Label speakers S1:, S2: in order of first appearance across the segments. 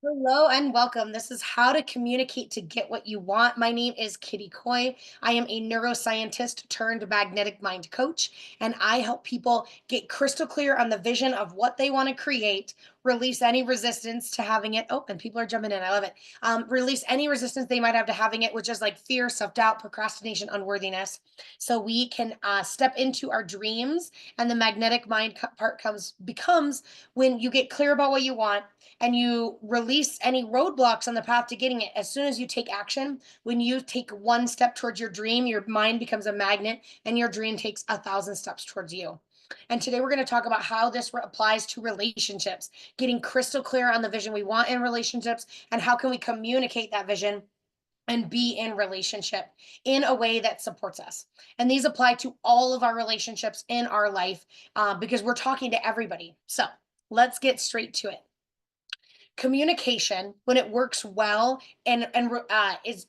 S1: Hello and welcome. This is How to Communicate to Get What You Want. My name is Kitty Coy. I am a neuroscientist turned magnetic mind coach, and I help people get crystal clear on the vision of what they want to create, release any resistance to having it. Oh, and people are jumping in. I love it. Release any resistance they might have to having it, which is like fear, self doubt, procrastination, unworthiness. So we can step into our dreams, and the magnetic mind part becomes when you get clear about what you want and you release any roadblocks on the path to getting it. As soon as you take action, when you take one step towards your dream, your mind becomes a magnet and your dream takes 1,000 steps towards you. And today we're going to talk about how this applies to relationships, getting crystal clear on the vision we want in relationships, and how can we communicate that vision and be in relationship in a way that supports us. And these apply to all of our relationships in our life because we're talking to everybody. So let's get straight to it. Communication, when it works well and is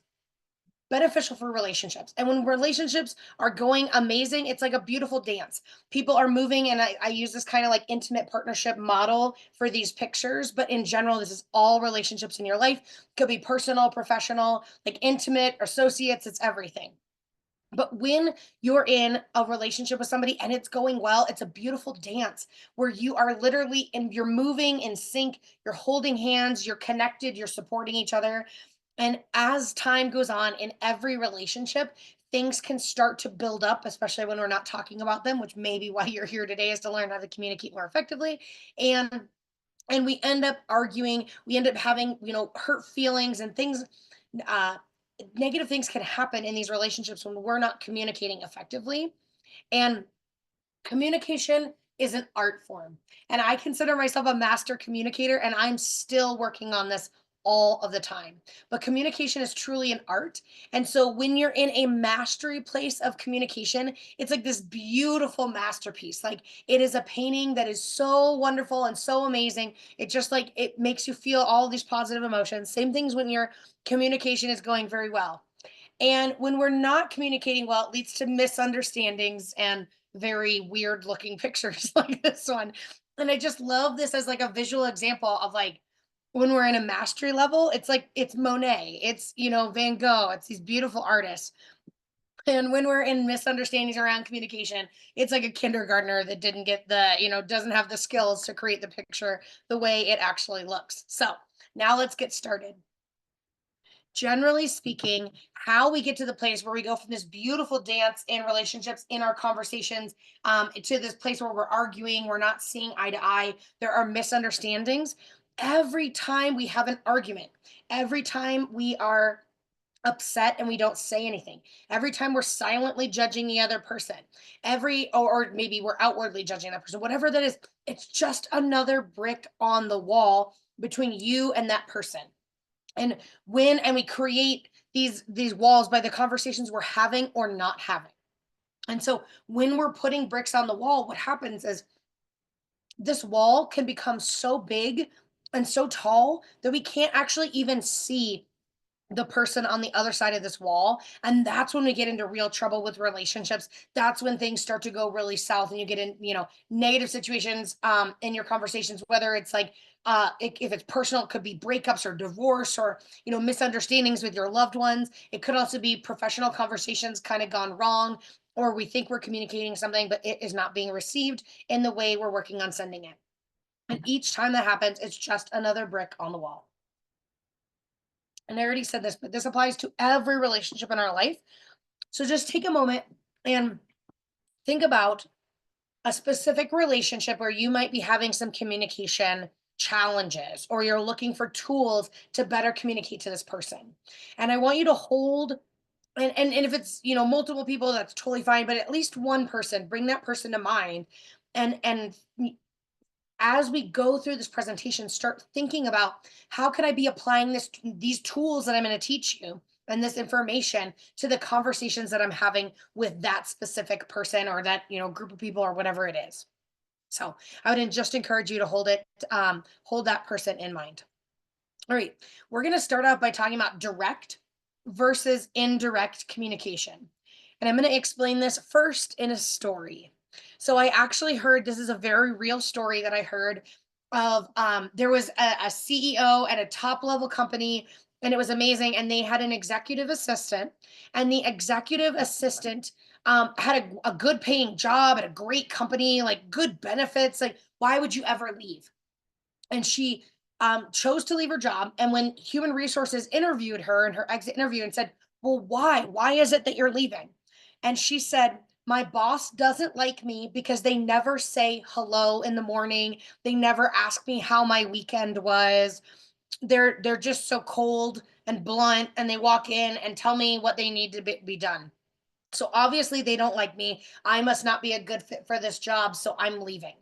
S1: beneficial for relationships, and when relationships are going amazing, it's like a beautiful dance. People are moving, and I use this kind of like intimate partnership model for these pictures, but in general this is all relationships in your life. Could be personal, professional, like intimate, associates, it's everything. But when you're in a relationship with somebody and it's going well, it's a beautiful dance where you are literally and you're moving in sync, you're holding hands, you're connected, you're supporting each other. And as time goes on in every relationship, things can start to build up, especially when we're not talking about them, which may be why you're here today is to learn how to communicate more effectively. And we end up arguing, we end up having, hurt feelings and things. uh Negative things can happen in these relationships when we're not communicating effectively. And communication is an art form. And I consider myself a master communicator, and I'm still working on this all of the time. But communication is truly an art. And so when you're in a mastery place of communication, it's like this beautiful masterpiece. Like it is a painting that is so wonderful and so amazing. It just like it makes you feel all these positive emotions. Same things when your communication is going very well. And when we're not communicating well, it leads to misunderstandings and very weird looking pictures like this one. And I just love this as like a visual example of like when we're in a mastery level, it's like it's Monet, it's Van Gogh, it's these beautiful artists. And when we're in misunderstandings around communication, it's like a kindergartner that didn't get doesn't have the skills to create the picture the way it actually looks. So now let's get started. Generally speaking, how we get to the place where we go from this beautiful dance in relationships, in our conversations, to this place where we're arguing, we're not seeing eye to eye, there are misunderstandings. Every time we have an argument, every time we are upset and we don't say anything, every time we're silently judging the other person, or maybe we're outwardly judging that person, whatever that is, it's just another brick on the wall between you and that person. And we create these walls by the conversations we're having or not having. And so when we're putting bricks on the wall, what happens is this wall can become so big and so tall that we can't actually even see the person on the other side of this wall. And that's when we get into real trouble with relationships. That's when things start to go really south and you get in, negative situations in your conversations, whether it's like if it's personal, it could be breakups or divorce or, misunderstandings with your loved ones. It could also be professional conversations kind of gone wrong, or we think we're communicating something, but it is not being received in the way we're working on sending it. And each time that happens, it's just another brick on the wall. And I already said this, but this applies to every relationship in our life. So just take a moment and think about a specific relationship where you might be having some communication challenges or you're looking for tools to better communicate to this person. And I want you to hold and if it's multiple people, that's totally fine, but at least one person, bring that person to mind. And as we go through this presentation, start thinking about how can I be applying these tools that I'm going to teach you and this information to the conversations that I'm having with that specific person or that group of people or whatever it is. So I would just encourage you to hold that person in mind. All right, we're going to start off by talking about direct versus indirect communication. And I'm going to explain this first in a story. So I actually heard this is a very real story that I heard of there was a CEO at a top level company, and it was amazing, and they had an executive assistant, and the executive assistant had a good paying job at a great company, like good benefits. Like, why would you ever leave? And she chose to leave her job. And when human resources interviewed her in her exit interview and said, well, why is it that you're leaving? And she said, my boss doesn't like me because they never say hello in the morning, they never ask me how my weekend was. They're just so cold and blunt, and they walk in and tell me what they need to be done. So obviously they don't like me. I must not be a good fit for this job, so I'm leaving.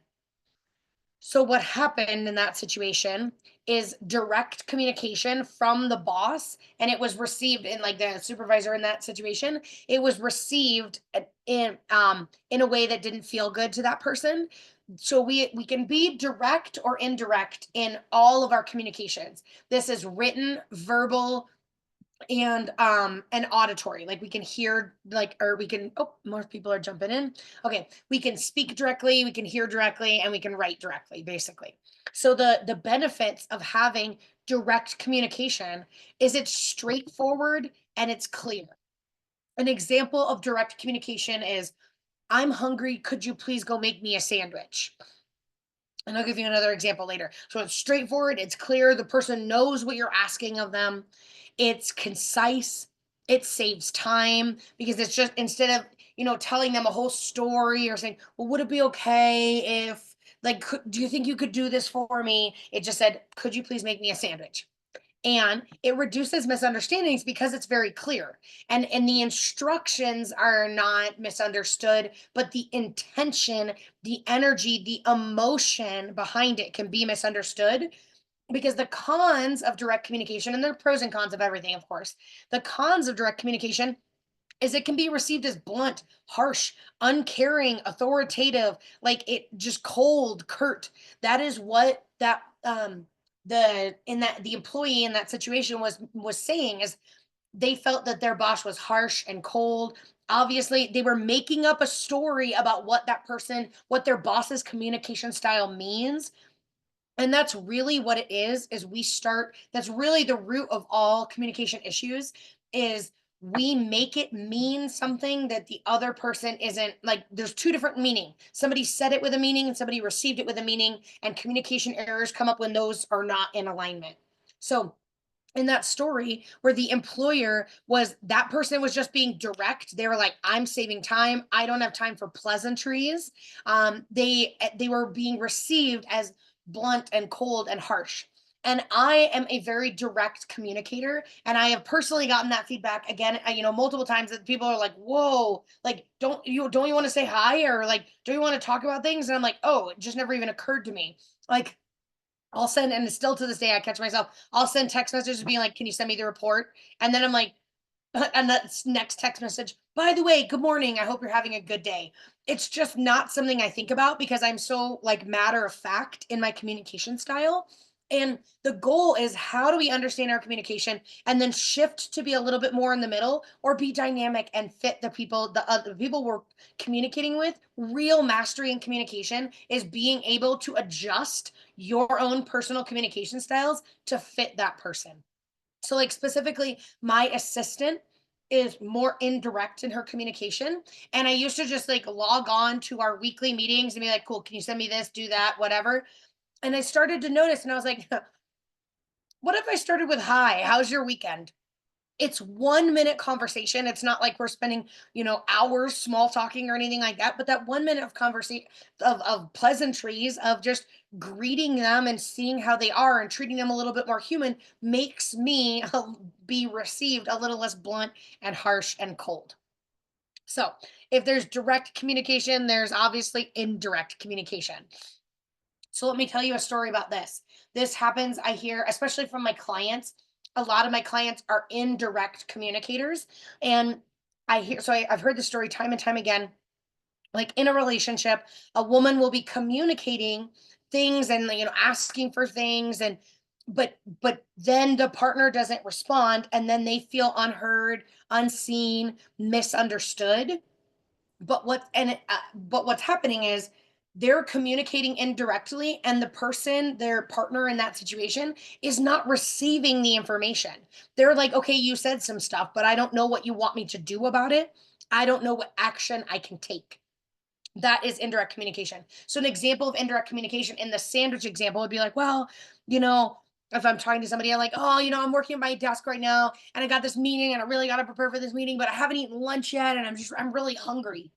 S1: So what happened in that situation is direct communication from the boss, and it was received in, like, the supervisor in that situation. It was received in a way that didn't feel good to that person. So we can be direct or indirect in all of our communications. This is written, verbal, and auditory. Like, we can hear, like, or we can, oh, more people are jumping in. Okay, we can speak directly, we can hear directly, and we can write directly, basically. So the benefits of having direct communication is it's straightforward and it's clear. An example of direct communication is, I'm hungry, could you please go make me a sandwich? And I'll give you another example later. So it's straightforward, it's clear, the person knows what you're asking of them. It's concise, it saves time, because it's just, instead of, telling them a whole story or saying, well, would it be okay if, like, do you think you could do this for me? It just said, could you please make me a sandwich? And it reduces misunderstandings because it's very clear, and the instructions are not misunderstood, but the intention, the energy, the emotion behind it can be misunderstood. Because the cons of direct communication, and there are pros and cons of everything, of course, the cons of direct communication is it can be received as blunt, harsh, uncaring, authoritative, like, it just cold, curt. That is what that the employee in that situation was saying, is they felt that their boss was harsh and cold. Obviously, they were making up a story about what their boss's communication style means. And that's really what it is we start, that's really the root of all communication issues, is we make it mean something that the other person isn't. Like, there's two different meaning. Somebody said it with a meaning and somebody received it with a meaning, and communication errors come up when those are not in alignment. So in that story where the employer was, that person was just being direct, they were like, I'm saving time, I don't have time for pleasantries. They were being received as blunt and cold and harsh. And I am a very direct communicator, and I have personally gotten that feedback again, multiple times, that people are like, whoa, like, don't you want to say hi, or like, don't you want to talk about things? And I'm like, oh, it just never even occurred to me. Like, I'll send, and still to this day, I catch myself. I'll send text messages being like, "Can you send me the report?" And then I'm like, and that's next text message. By the way, good morning. I hope you're having a good day. It's just not something I think about because I'm so, like, matter of fact in my communication style. And the goal is, how do we understand our communication and then shift to be a little bit more in the middle, or be dynamic and fit the people we're communicating with. Real mastery in communication is being able to adjust your own personal communication styles to fit that person. So, like, specifically, my assistant is more indirect in her communication. And I used to just, like, log on to our weekly meetings and be like, cool, can you send me this, do that, whatever. And I started to notice, and I was like, what if I started with, hi, how's your weekend? It's 1 minute conversation. It's not like we're spending, hours small talking or anything like that. But that 1 minute of conversation, of pleasantries, of just greeting them and seeing how they are and treating them a little bit more human, makes me be received a little less blunt and harsh and cold. So if there's direct communication, there's obviously indirect communication. So let me tell you a story about this. This happens, I hear, especially from my clients. A lot of my clients are indirect communicators. And I've heard the story time and time again. Like, in a relationship, a woman will be communicating things and, asking for things, and but then the partner doesn't respond, and then they feel unheard, unseen, misunderstood. But what's happening is they're communicating indirectly, and the person, their partner in that situation, is not receiving the information. They're like, okay, you said some stuff, but I don't know what you want me to do about it. I don't know what action I can take. That is indirect communication. So, an example of indirect communication in the sandwich example would be like, well, you know, if I'm talking to somebody, I'm like, oh, I'm working at my desk right now and I got this meeting and I really got to prepare for this meeting, but I haven't eaten lunch yet and I'm really hungry.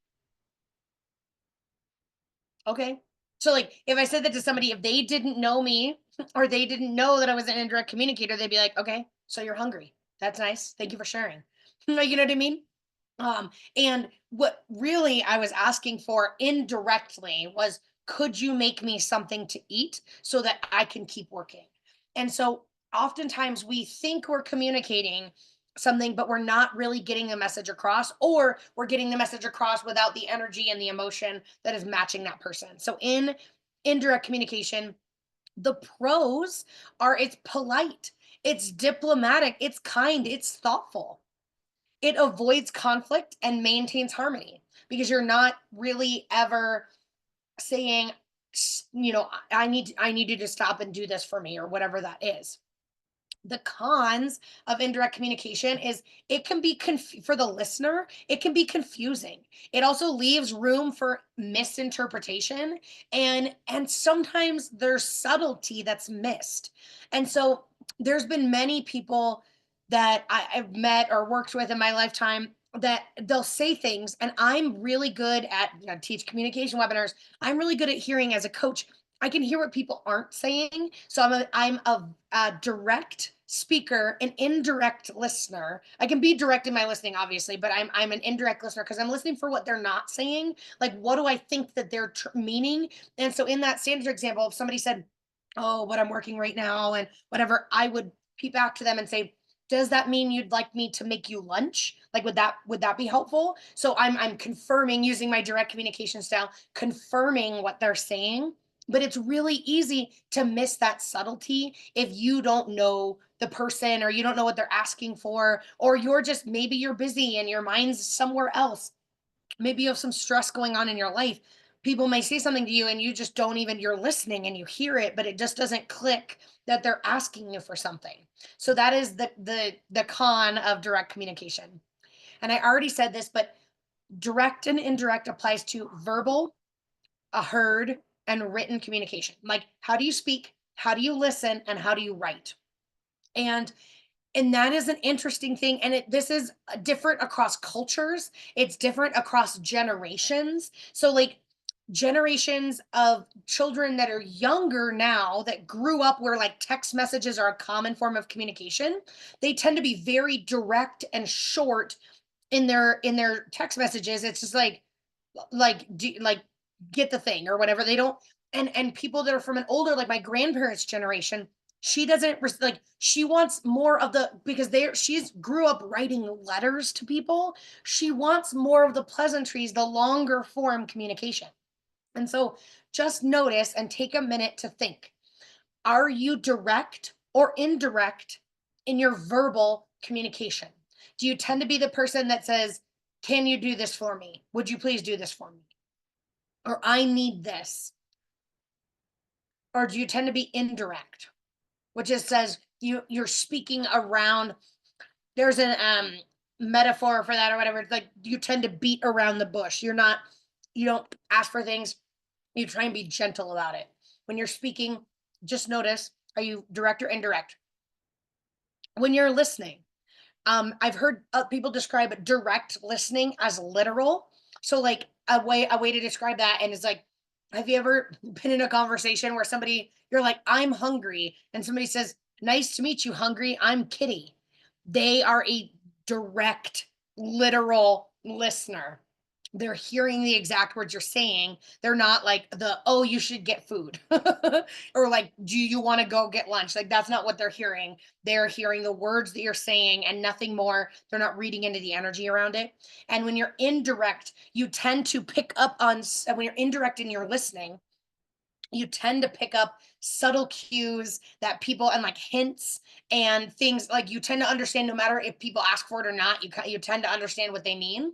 S1: Okay. So, like, if I said that to somebody, if they didn't know me or they didn't know that I was an indirect communicator, they'd be like, okay, so you're hungry. That's nice. Thank you for sharing. Like, you know what I mean? And what really I was asking for indirectly was, could you make me something to eat so that I can keep working? And so oftentimes we think we're communicating something, but we're not really getting the message across, or we're getting the message across without the energy and the emotion that is matching that person. So in indirect communication, the pros are it's polite, it's diplomatic, it's kind, it's thoughtful. It avoids conflict and maintains harmony because you're not really ever saying, I need you to stop and do this for me or whatever that is. The cons of indirect communication is it can be for the listener, it can be confusing. It also leaves room for misinterpretation, and sometimes there's subtlety that's missed. And so there's been many people that I've met or worked with in my lifetime that they'll say things, and I'm really good at, teach communication webinars. I'm really good at hearing as a coach. I can hear what people aren't saying. So I'm a direct speaker, an indirect listener. I can be direct in my listening, obviously, but I'm an indirect listener because I'm listening for what they're not saying. Like, what do I think that they're meaning? And so, in that sandwich example, if somebody said, "Oh, but I'm working right now," and whatever, I would peep back to them and say, "Does that mean you'd like me to make you lunch? Like, would that be helpful?" So I'm confirming using my direct communication style, confirming what they're saying. But it's really easy to miss that subtlety if you don't know the person, or you don't know what they're asking for, or you're just, maybe you're busy and your mind's somewhere else. Maybe you have some stress going on in your life. People may say something to you and you just don't even, you're listening and you hear it, but it just doesn't click that they're asking you for something. So that is the con of direct communication. And I already said this, but direct and indirect applies to verbal, a heard, and written communication. Like, how do you speak? How do you listen? And how do you write? And and that is an interesting thing. And this is different across cultures. It's different across generations. So, like, generations of children that are younger now that grew up where like text messages are a common form of communication, they tend to be very direct and short in their text messages. It's just like get the thing or whatever. They don't. And people that are from an older, like my grandparents generation, she doesn't like, she wants more of the, because she's grew up writing letters to people. She wants more of the pleasantries, the longer form communication. And so just notice and take a minute to think, are you direct or indirect in your verbal communication? Do you tend to be the person that says, can you do this for me? Would you please do this for me? Or I need this? Or do you tend to be indirect, which just says you're speaking around? There's an metaphor for that or whatever. It's like you tend to beat around the bush. You don't ask for things. You try and be gentle about it. When you're speaking, just notice, are you direct or indirect? When you're listening, I've heard people describe direct listening as literal. So, like, a way to describe that, and it's like, have you ever been in a conversation where you're like, I'm hungry, and somebody says, "Nice to meet you, hungry. I'm Kitty." They are a direct, literal listener. They're hearing the exact words you're saying. They're not like "oh, you should get food," or like, "Do you want to go get lunch?" Like, that's not what they're hearing. They're hearing the words that you're saying and nothing more. They're not reading into the energy around it. And when you're indirect, you tend to pick up on, when you're indirect in your listening, you tend to pick up subtle cues that people, and like hints and things, like you tend to understand no matter if people ask for it or not. You tend to understand what they mean.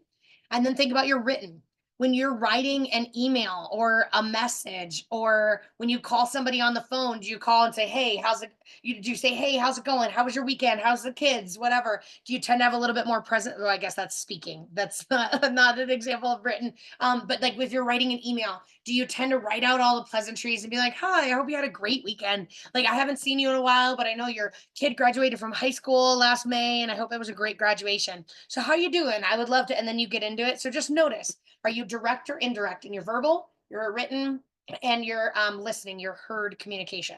S1: And then think about your written. When you're writing an email or a message, or when you call somebody on the phone, do you call and say, "Hey, how's it?" Do you say, "Hey, how's it going? How was your weekend? How's the kids?" Whatever. Do you tend to have a little bit more present? Well, I guess that's speaking. That's not an example of written. But like if you're writing an email, do you tend to write out all the pleasantries and be like, "Hi, I hope you had a great weekend. Like I haven't seen you in a while, but I know your kid graduated from high school last May, and I hope it was a great graduation. So how you doing? I would love to." And then you get into it. So just notice, are you direct or indirect in your verbal, your written, and your listening, your heard communication?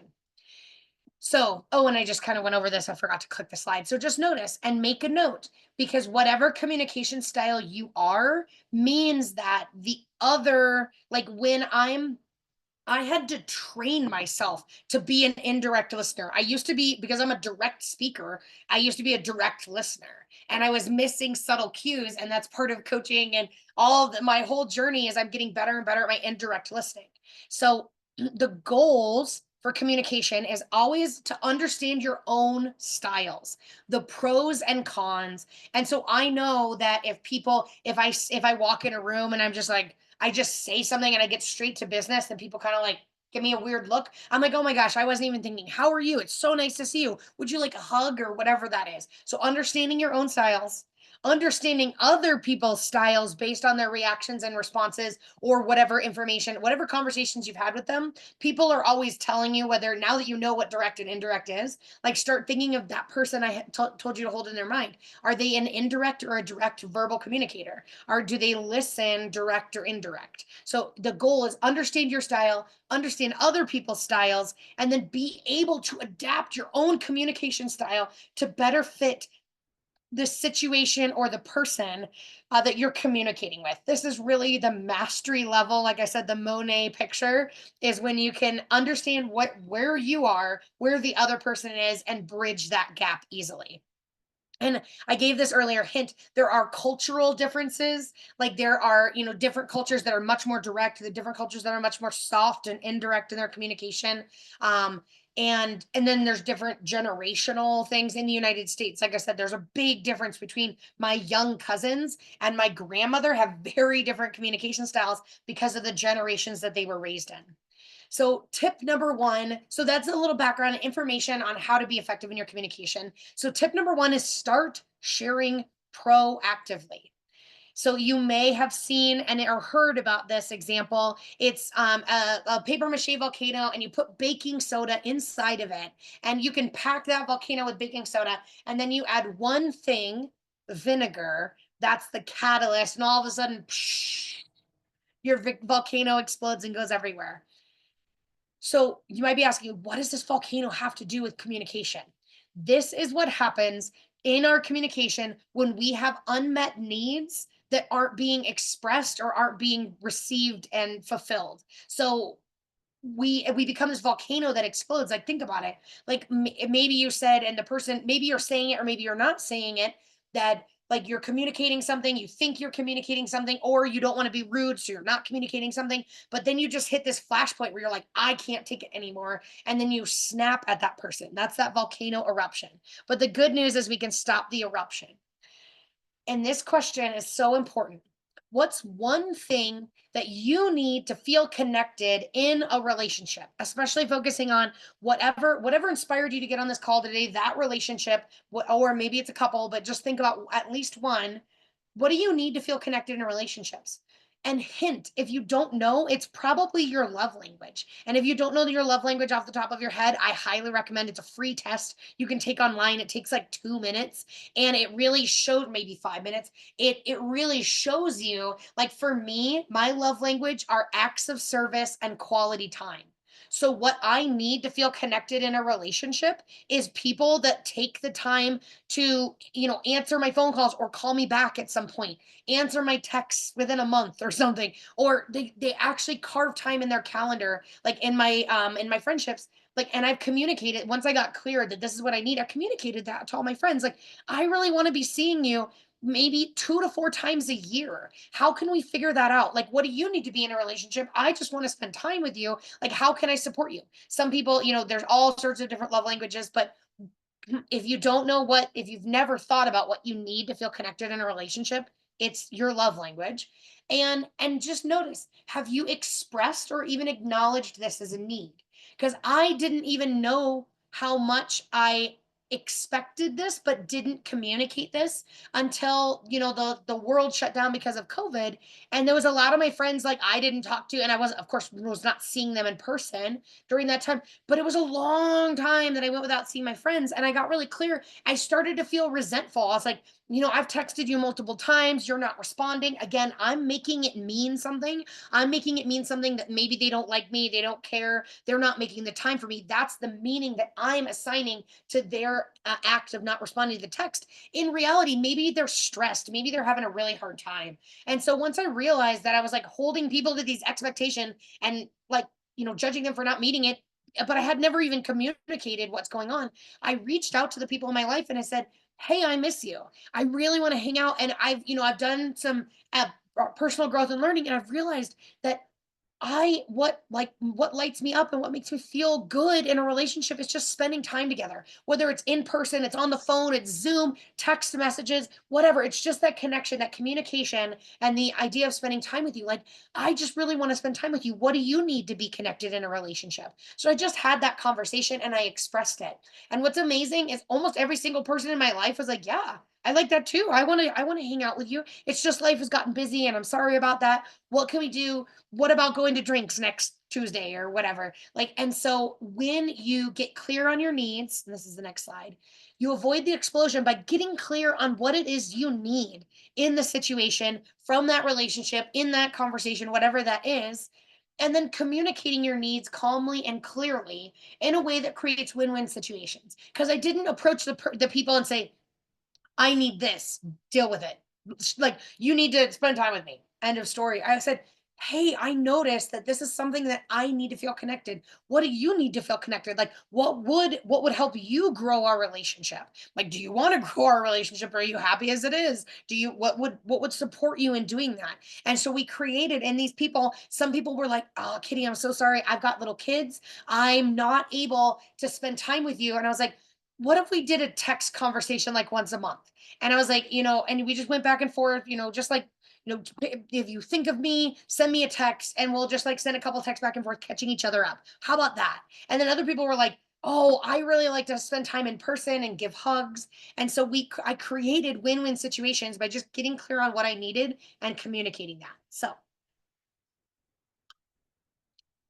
S1: So, oh, and I just kind of went over this. I forgot to click the slide. So just notice and make a note, because whatever communication style you are means that the other, like when I had to train myself to be an indirect listener. I used to be, because I'm a direct speaker, I used to be a direct listener, and I was missing subtle cues. And that's part of coaching, and my whole journey is I'm getting better and better at my indirect listening. So the goals for communication is always to understand your own styles, the pros and cons. And so I know that if I walk in a room and I'm just like, I just say something and I get straight to business, and people kind of like give me a weird look. I'm like, oh my gosh, I wasn't even thinking, how are you? It's so nice to see you. Would you like a hug or whatever that is? So, understanding your own styles, understanding other people's styles based on their reactions and responses, or whatever information, whatever conversations you've had with them. People are always telling you, whether now that you know what direct and indirect is, like start thinking of that person I told you to hold in their mind. Are they an indirect or a direct verbal communicator? Or do they listen direct or indirect? So the goal is understand your style, understand other people's styles, and then be able to adapt your own communication style to better fit the situation or the person that you're communicating with. This is really the mastery level. Like I said, the Monet picture is when you can understand where you are, where the other person is, and bridge that gap easily. And I gave this earlier hint, there are cultural differences. Like there are, different cultures that are much more direct, the different cultures that are much more soft and indirect in their communication. Um, and then there's different generational things in the United States. Like I said, there's a big difference between my young cousins and my grandmother, have very different communication styles because of the generations that they were raised in. So, tip number one, so that's a little background information on how to be effective in your communication. So, tip number one is start sharing proactively. So you may have seen and or heard about this example. It's a paper mache volcano, and you put baking soda inside of it, and you can pack that volcano with baking soda, and then you add one thing, vinegar. That's the catalyst, and all of a sudden, psh, your volcano explodes and goes everywhere. So you might be asking, what does this volcano have to do with communication? This is what happens in our communication when we have unmet needs that aren't being expressed or aren't being received and fulfilled. So we become this volcano that explodes. Like think about it. Like maybe you said, and the person, maybe you're saying it or maybe you're not saying it, that like you're communicating something, you think you're communicating something, or you don't want to be rude, so you're not communicating something, but then you just hit this flashpoint where you're like, I can't take it anymore, and then you snap at that person. That's that volcano eruption. But the good news is we can stop the eruption. And this question is so important. What's one thing that you need to feel connected in a relationship, especially focusing on whatever inspired you to get on this call today, that relationship, or maybe it's a couple, but just think about at least one. What do you need to feel connected in relationships? And hint, if you don't know, it's probably your love language. And if you don't know your love language off the top of your head, I highly recommend, it's a free test you can take online. It takes like 2 minutes, and it really showed, maybe 5 minutes. It really shows you, like for me, my love language are acts of service and quality time. So what I need to feel connected in a relationship is people that take the time to, answer my phone calls or call me back at some point, answer my texts within a month or something, or they actually carve time in their calendar, like in my friendships. Like, and I've communicated, once I got clear that this is what I need, I communicated that to all my friends. Like, I really want to be seeing you maybe 2 to 4 times a year. How can we figure that out? Like, what do you need to be in a relationship? I just want to spend time with you. Like, how can I support you? Some people, there's all sorts of different love languages, but if you don't know if you've never thought about what you need to feel connected in a relationship, it's your love language. And just notice, have you expressed or even acknowledged this as a need? Because I didn't even know how much I expected this but didn't communicate this until the world shut down because of COVID. And there was a lot of my friends like I didn't talk to, and I wasn't, of course, was not seeing them in person during that time. But it was a long time that I went without seeing my friends, and I got really clear. I started to feel resentful. I was like, I've texted you multiple times. You're not responding. Again, I'm making it mean something. I'm making it mean something that maybe they don't like me. They don't care. They're not making the time for me. That's the meaning that I'm assigning to their act of not responding to the text. In reality, maybe they're stressed. Maybe they're having a really hard time. And so once I realized that I was like holding people to these expectations and like, judging them for not meeting it, but I had never even communicated what's going on. I reached out to the people in my life and I said, "Hey, I miss you. I really want to hang out." And I've done some personal growth and learning, and I've realized that what lights me up and what makes me feel good in a relationship is just spending time together. Whether it's in person, it's on the phone, it's Zoom, text messages, whatever. It's just that connection, that communication, and the idea of spending time with you. Like, I just really want to spend time with you. What do you need to be connected in a relationship? So I just had that conversation and I expressed it. And what's amazing is almost every single person in my life was like, "Yeah, I like that too. I want to hang out with you. It's just life has gotten busy and I'm sorry about that. What can we do? What about going to drinks next Tuesday or whatever?" Like, and so when you get clear on your needs, and this is the next slide, you avoid the explosion by getting clear on what it is you need in the situation, from that relationship, in that conversation, whatever that is. And then communicating your needs calmly and clearly in a way that creates win-win situations. Because I didn't approach the people and say, "I need this, deal with it. Like, you need to spend time with me." End of story. I said, "Hey, I noticed that this is something that I need to feel connected. What do you need to feel connected? Like, what would help you grow our relationship? Like, do you want to grow our relationship? Are you happy as it is? Do you what would support you in doing that?" And so we created, and these people, some people were like, "Oh, Kitty, I'm so sorry. I've got little kids. I'm not able to spend time with you." And I was like, "What if we did a text conversation like once a month?" And I was like, and we just went back and forth, just like, if you think of me, send me a text and we'll just like send a couple texts back and forth, catching each other up. How about that? And then other people were like, "Oh, I really like to spend time in person and give hugs." And so I created win-win situations by just getting clear on what I needed and communicating that. So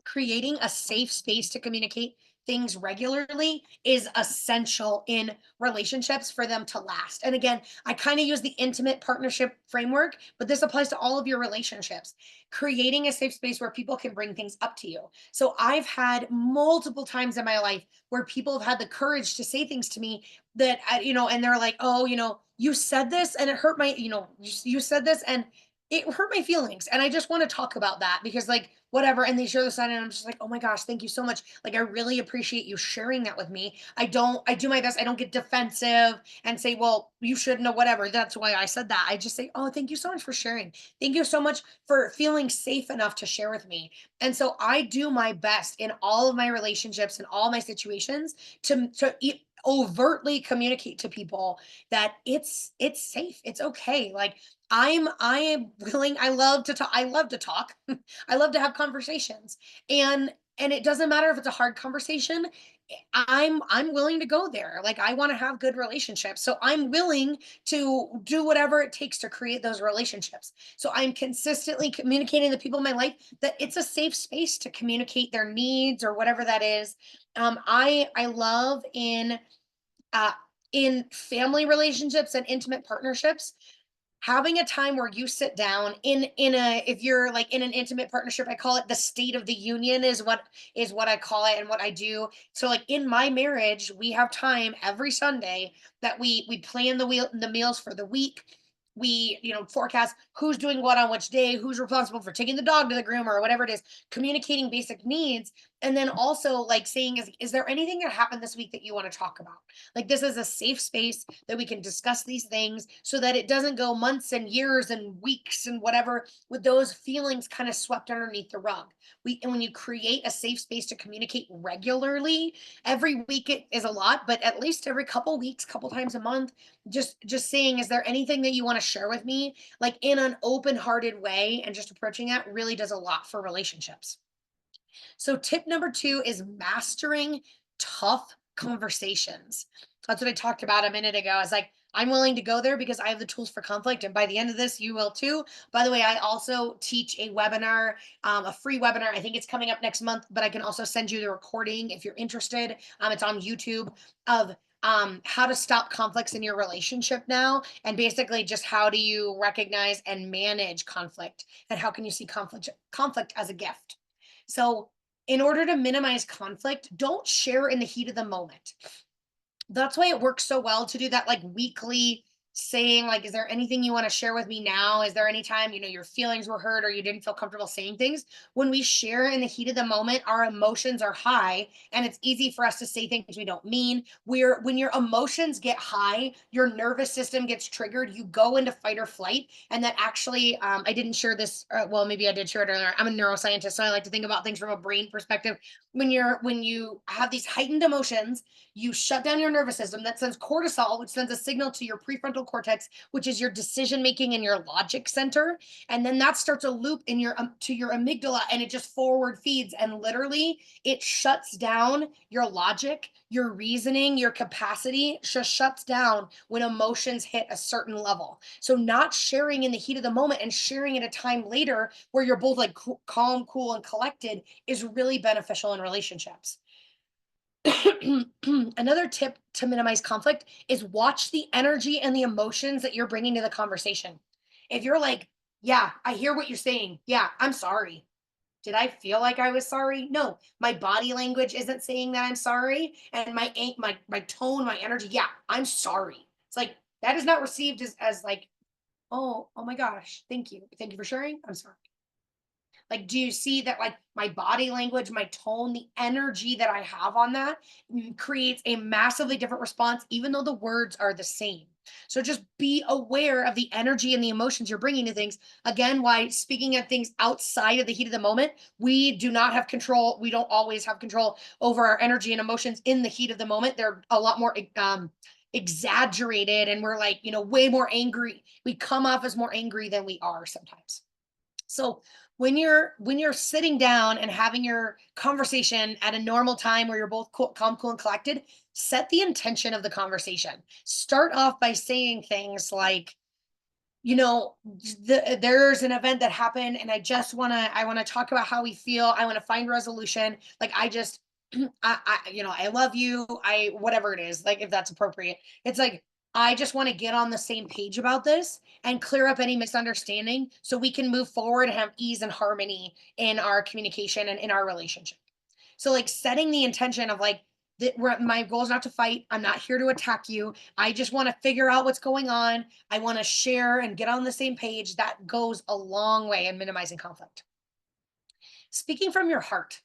S1: creating a safe space to communicate things regularly is essential in relationships for them to last. And again, I kind of use the intimate partnership framework, but this applies to all of your relationships. Creating a safe space where people can bring things up to you. So I've had multiple times in my life where people have had the courage to say things to me that and they're like, "Oh, you said this and it hurt my, you said this and it hurt my feelings, and I just want to talk about that because like whatever." And they share the sign and I'm just like, "Oh my gosh, thank you so much. Like, I really appreciate you sharing that with me. I do my best. I don't get defensive and say, 'Well, you should know,' whatever. That's why I said that. I just say, 'Oh, thank you so much for sharing. Thank you so much for feeling safe enough to share with me.'" And so I do my best in all of my relationships and all my situations to overtly communicate to people that it's safe. It's okay. Like, I am willing. I love to talk. I love to have conversations. And it doesn't matter if it's a hard conversation. I'm willing to go there. Like, I want to have good relationships. So I'm willing to do whatever it takes to create those relationships. So I'm consistently communicating to people in my life that it's a safe space to communicate their needs or whatever that is. I love uh in family relationships and intimate partnerships, having a time where you sit down in a if you're like in an intimate partnership. I call it the state of the union, is what I call it and what I do. So like in my marriage, we have time every Sunday that we plan the meals for the week. We forecast who's doing what on which day, who's responsible for taking the dog to the groomer or whatever it is, communicating basic needs. And then also like saying, is there anything that happened this week that you want to talk about? Like this is a safe space that we can discuss these things so that it doesn't go months and years and weeks and whatever with those feelings kind of swept underneath the rug. And when you create a safe space to communicate regularly, every week it is a lot, but at least every couple weeks, couple times a month, just saying, is there anything that you want to share with me? Like in an open-hearted way and just approaching that really does a lot for relationships. So, tip number two is mastering tough conversations. That's what I talked about a minute ago. I was like, I'm willing to go there because I have the tools for conflict. And by the end of this, you will too. By the way, I also teach a webinar, a free webinar. I think it's coming up next month, but I can also send you the recording if you're interested. It's on YouTube of how to stop conflicts in your relationship now. And basically, just how do you recognize and manage conflict? And how can you see conflict as a gift? So, in order to minimize conflict, don't share in the heat of the moment. That's why it works so well to do that like weekly saying like, is there anything you want to share with me now? Is there any time your feelings were hurt or you didn't feel comfortable saying things? When we share in the heat of the moment, our emotions are high and it's easy for us to say things we don't mean. When your emotions get high, your nervous system gets triggered, you go into fight or flight. And that actually, I didn't share this, well maybe I did share it earlier. I'm a neuroscientist, so I like to think about things from a brain perspective. When you have these heightened emotions, you shut down your nervous system. That sends cortisol, which sends a signal to your prefrontal cortex, which is your decision making and your logic center. And then that starts a loop in your to your amygdala, and it just forward feeds. And literally, it shuts down your logic, your reasoning, your capacity just shuts down when emotions hit a certain level. So, not sharing in the heat of the moment and sharing at a time later where you're both like calm, cool, and collected is really beneficial in relationships. Another tip to minimize conflict is watch the energy and the emotions that you're bringing to the conversation. If you're like, yeah, I hear what you're saying. Yeah, I'm sorry. Did I feel like I was sorry? No, my body language isn't saying that I'm sorry, and my tone, my energy. Yeah, I'm sorry. It's like that is not received as like, oh my gosh, thank you for sharing. I'm sorry. Like, do you see that, like, my body language, my tone, the energy that I have on that creates a massively different response, even though the words are the same. So just be aware of the energy and the emotions you're bringing to things. Again, why speaking of things outside of the heat of the moment, we do not have control. We don't always have control over our energy and emotions in the heat of the moment. They're a lot more exaggerated, and we're like, way more angry. We come off as more angry than we are sometimes. So when you're sitting down and having your conversation at a normal time where you're both cool, calm, cool, and collected, set the intention of the conversation. Start off by saying things like, there's an event that happened, and I want to talk about how we feel. I want to find resolution. Like I just, I love you. Whatever it is, like if that's appropriate. It's like I just want to get on the same page about this and clear up any misunderstanding so we can move forward and have ease and harmony in our communication and in our relationship. So like setting the intention of like my goal is not to fight. I'm not here to attack you. I just want to figure out what's going on. I want to share and get on the same page. That goes a long way in minimizing conflict. Speaking from your heart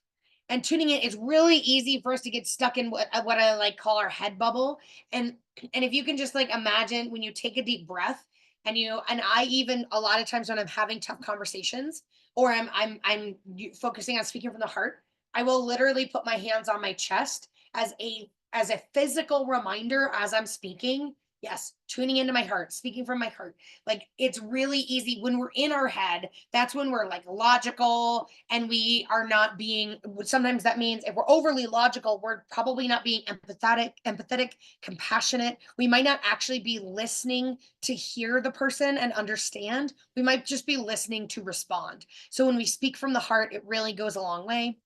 S1: and tuning in is really easy for us to get stuck in what I like call our head bubble. And if you can just like imagine when you take a deep breath and I even a lot of times when I'm having tough conversations or I'm focusing on speaking from the heart, I will literally put my hands on my chest as a physical reminder as I'm speaking. Yes, tuning into my heart, speaking from my heart. Like it's really easy when we're in our head. That's when we're like logical and we are not being, sometimes that means if we're overly logical, we're probably not being empathetic, compassionate. We might not actually be listening to hear the person and understand. We might just be listening to respond. So when we speak from the heart, it really goes a long way.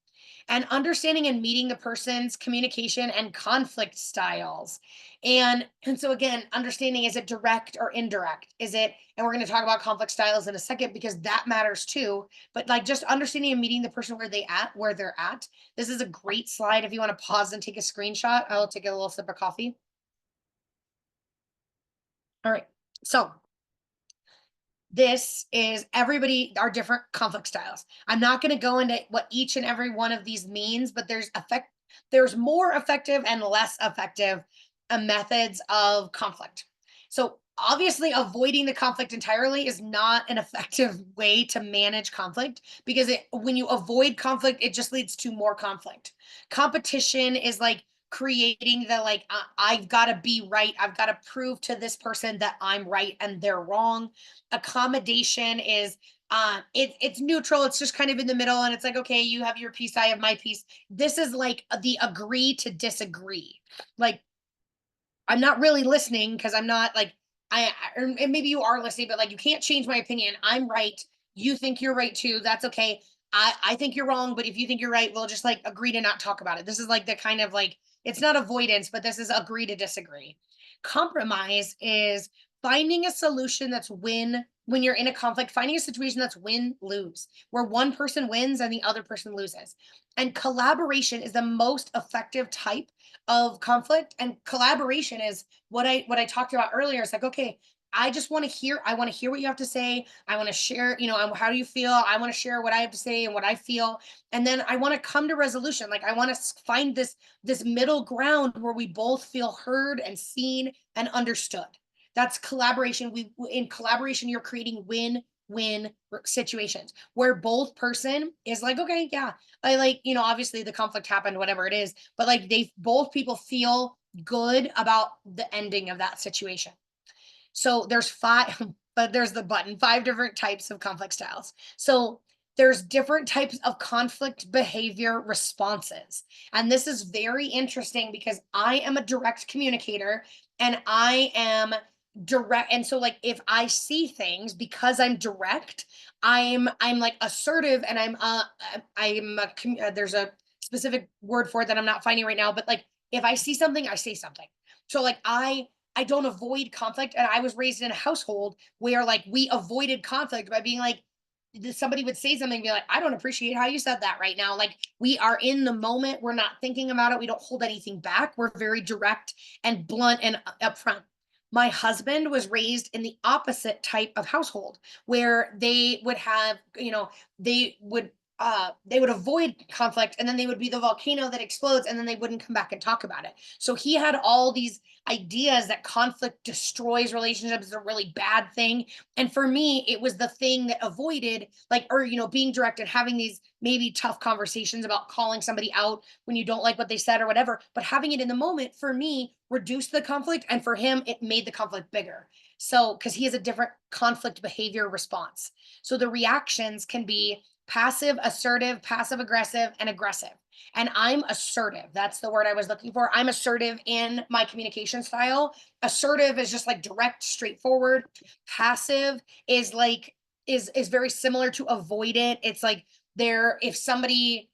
S1: And understanding and meeting the person's communication and conflict styles. And so again, understanding, is it direct or indirect? Is it, and we're going to talk about conflict styles in a second because that matters too. But like just understanding and meeting the person where they're at. This is a great slide. If you want to pause and take a screenshot, I'll take a little sip of coffee. All right. So This is everybody are different conflict styles. I'm not going to go into what each and every one of these means, but there's more effective and less effective methods of conflict. So obviously avoiding the conflict entirely is not an effective way to manage conflict, because when you avoid conflict, it just leads to more conflict. Competition is like creating the like, I've got to be right. I've got to prove to this person that I'm right and they're wrong. Accommodation is it's neutral, it's just kind of in the middle, and it's like, okay, you have your piece, I have my piece. This is like the agree to disagree. Like, I'm not really listening because I'm not like, and maybe you are listening, but like, you can't change my opinion. I'm right. You think you're right too. That's okay. I think you're wrong, but if you think you're right, we'll just like agree to not talk about it. This is like the kind of like, it's not avoidance, but this is agree to disagree. Compromise is finding a solution that's win when you're in a conflict, finding a situation that's win lose, where one person wins and the other person loses. And collaboration is the most effective type of conflict, and collaboration is what I talked about earlier. It's like, okay, I want to hear what you have to say. I want to share, how do you feel? I want to share what I have to say and what I feel. And then I want to come to resolution. Like, I want to find this middle ground where we both feel heard and seen and understood. That's collaboration. In collaboration, you're creating win situations where both person is like, okay, yeah, I like, obviously the conflict happened, whatever it is, but like they both people feel good about the ending of that situation. So there's five, but there's the button, five different types of conflict styles. So there's different types of conflict behavior responses. And this is very interesting because I am a direct communicator, and I am direct. And so like, if I see things, because I'm direct, I'm like assertive, and there's a specific word for it that I'm not finding right now, but like, if I see something, I say something. So like, I don't avoid conflict. And I was raised in a household where like we avoided conflict by being like, somebody would say something and be like, I don't appreciate how you said that right now. Like, we are in the moment. We're not thinking about it. We don't hold anything back. We're very direct and blunt and upfront. My husband was raised in the opposite type of household where they would have, they would avoid conflict, and then they would be the volcano that explodes, and then they wouldn't come back and talk about it. So he had all these ideas that conflict destroys relationships, is a really bad thing. And for me, it was the thing that avoided, like, or, being direct and having these maybe tough conversations about calling somebody out when you don't like what they said or whatever. But having it in the moment for me reduced the conflict. And for him, it made the conflict bigger. So, because he has a different conflict behavior response. So the reactions can be passive, assertive, passive aggressive, and aggressive. And I'm assertive. That's the word I was looking for. I'm assertive in my communication style. Assertive is just like direct, straightforward. Passive is like is very similar to avoidant. It's like, there if somebody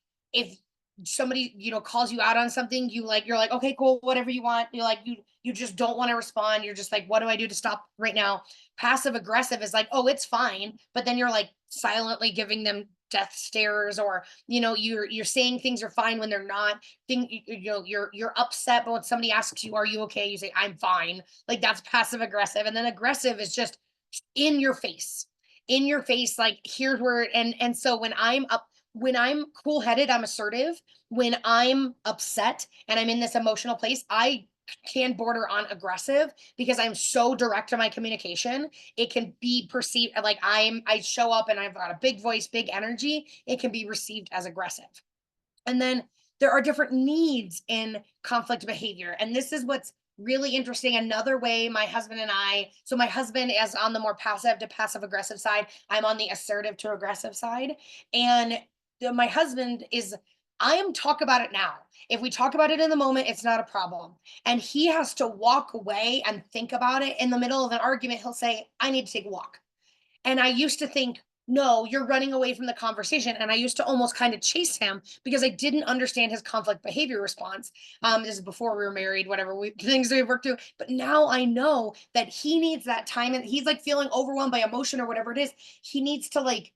S1: calls you out on something, you're like, okay, cool, whatever you want. You're like, you just don't want to respond. You're just like, what do I do to stop right now? Passive aggressive is like, oh, it's fine, but then you're like silently giving them death stares, or you're saying things are fine when they're not. You're upset, but when somebody asks you, are you okay, you say, I'm fine. Like, that's passive aggressive. And then aggressive is just in your face, like, here's where. And so when I'm cool headed, I'm assertive. When I'm upset and I'm in this emotional place, I can border on aggressive, because I'm so direct in my communication. It can be perceived like I show up and I've got a big voice, big energy. It can be received as aggressive. And then there are different needs in conflict behavior. And this is what's really interesting. Another way my husband is on the more passive to passive aggressive side. I'm on the assertive to aggressive side. And my husband is, I am talk about it now. If we talk about it in the moment, it's not a problem. And he has to walk away and think about it in the middle of an argument. He'll say, I need to take a walk. And I used to think, no, you're running away from the conversation. And I used to almost kind of chase him because I didn't understand his conflict behavior response. This is before we were married, whatever things we've worked through. But now I know that he needs that time, and he's like feeling overwhelmed by emotion or whatever it is. He needs to like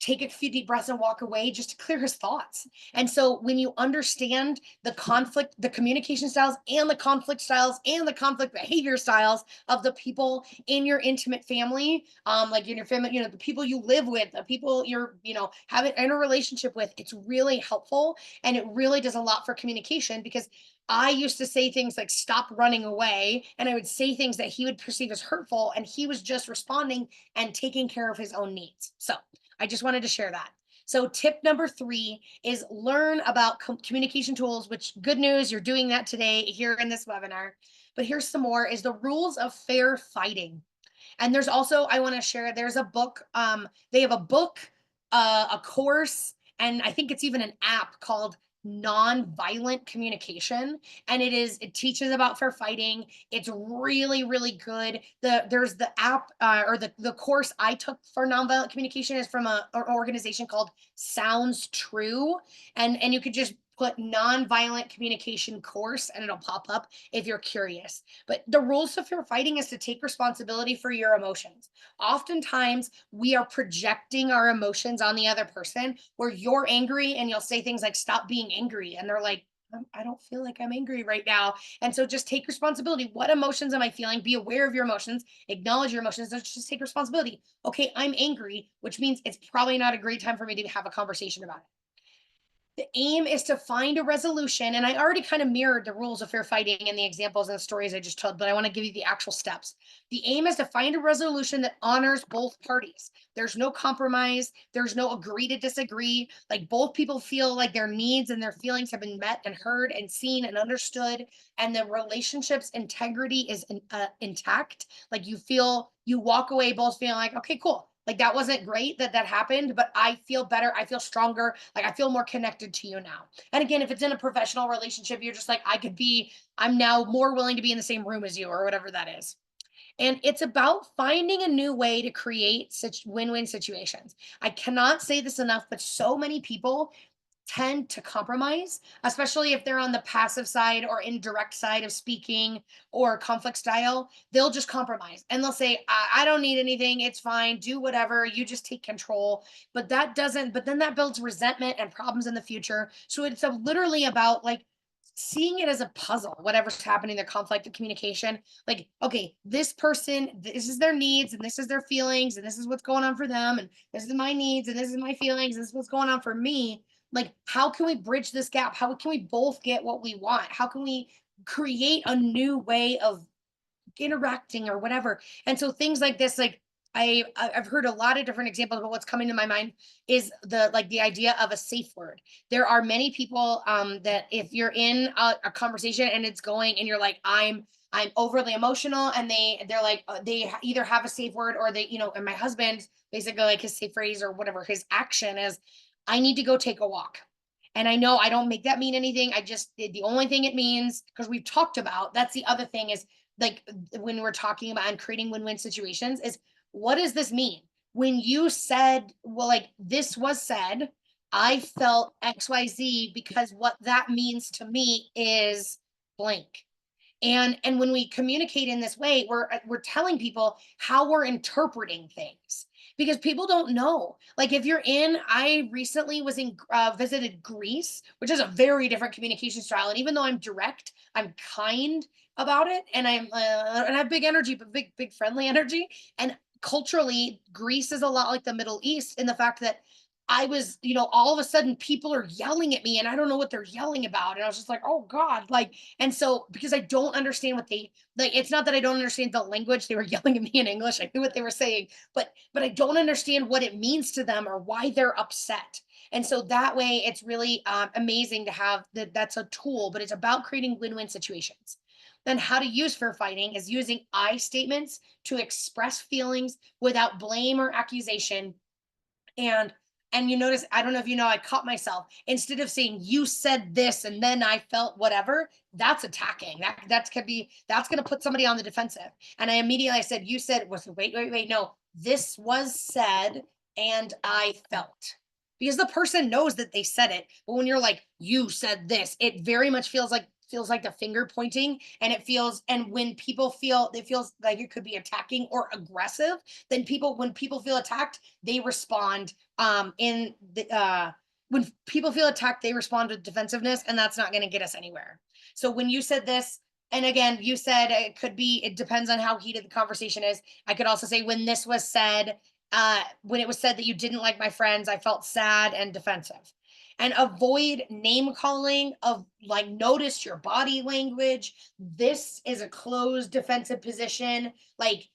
S1: take a few deep breaths and walk away just to clear his thoughts. And so when you understand the conflict, the communication styles and the conflict styles and the conflict behavior styles of the people in your intimate family, like in your family, the people you live with, the people you're, having in a relationship with, it's really helpful. And it really does a lot for communication because I used to say things like stop running away, and I would say things that he would perceive as hurtful, and he was just responding and taking care of his own needs. So I just wanted to share that. So tip number 3 is learn about communication tools, which good news, you're doing that today here in this webinar. But here's some more is the rules of fair fighting. And there's also, I want to share, there's a book, they have a book, a course, and I think it's even an app called Nonviolent Communication. And it teaches about fair fighting. It's really, really good. There's the app, or the course I took for nonviolent communication is from an organization called Sounds True. And you could just put nonviolent communication course and it'll pop up if you're curious. But the rules of fair fighting is to take responsibility for your emotions. Oftentimes, we are projecting our emotions on the other person where you're angry and you'll say things like, stop being angry. And they're like, I don't feel like I'm angry right now. And so just take responsibility. What emotions am I feeling? Be aware of your emotions, acknowledge your emotions, just take responsibility. Okay, I'm angry, which means it's probably not a great time for me to have a conversation about it. The aim is to find a resolution. And I already kind of mirrored the rules of fair fighting and the examples and the stories I just told, but I want to give you the actual steps. The aim is to find a resolution that honors both parties. There's no compromise. There's no agree to disagree. Like both people feel like their needs and their feelings have been met and heard and seen and understood. And the relationship's integrity is intact. Like you walk away both feeling like, okay, cool, like that wasn't great that happened, but I feel better. I feel stronger. Like I feel more connected to you now. And again, if it's in a professional relationship, you're just like, I'm now more willing to be in the same room as you or whatever that is. And it's about finding a new way to create such win-win situations. I cannot say this enough, but so many people tend to compromise, especially if they're on the passive side or indirect side of speaking or conflict style. They'll just compromise and they'll say, I don't need anything. It's fine. Do whatever. You just take control. But then that builds resentment and problems in the future. So it's literally about like seeing it as a puzzle, whatever's happening, their conflict of communication. Like, okay, this person, this is their needs and this is their feelings and this is what's going on for them. And this is my needs and this is my feelings. And this is what's going on for me. Like, how can we bridge this gap? How can we both get what we want? How can we create a new way of interacting or whatever? And so things like this, like I've heard a lot of different examples, but what's coming to my mind is the idea of a safe word. There are many people that if you're in a conversation and it's going and you're like, I'm overly emotional, and they're like they either have a safe word or and my husband basically, like, his safe phrase or whatever his action is, I need to go take a walk. And I know I don't make that mean anything. I just, the only thing it means, because we've talked about, that's the other thing is like when we're talking about and creating win-win situations is, what does this mean? When you said, well, like this was said, I felt XYZ because what that means to me is blank. And when we communicate in this way, we're telling people how we're interpreting things because people don't know. Like if you're in, I recently was in visited Greece, which is a very different communication style. And even though I'm direct, I'm kind about it, and and I have big energy, but big friendly energy. And culturally, Greece is a lot like the Middle East in the fact that I was, all of a sudden people are yelling at me and I don't know what they're yelling about. And I was just like, oh God, like, and so because I don't understand what they like, it's not that I don't understand the language. They were yelling at me in English. I knew what they were saying, but I don't understand what it means to them or why they're upset. And so that way it's really amazing to have that's a tool, but it's about creating win-win situations. Then how to use fair fighting is using I statements to express feelings without blame or accusation. And you notice, I don't know if I caught myself, instead of saying you said this and then I felt whatever, that's attacking. That's going to put somebody on the defensive. And I said, you said was wait, no, this was said and I felt. Because the person knows that they said it, but when you're like, you said this, it very much feels like feels like the finger pointing, and it feels, and when people feel, it feels like it could be attacking or aggressive, then when people feel attacked, they respond in the when people feel attacked, they respond with defensiveness, and that's not going to get us anywhere. So when you said this, and again, you said it could be, it depends on how heated the conversation is. I could also say when this was said, when it was said that you didn't like my friends, I felt sad and defensive. And avoid name calling, of like, notice your body language. This is a closed defensive position. Like,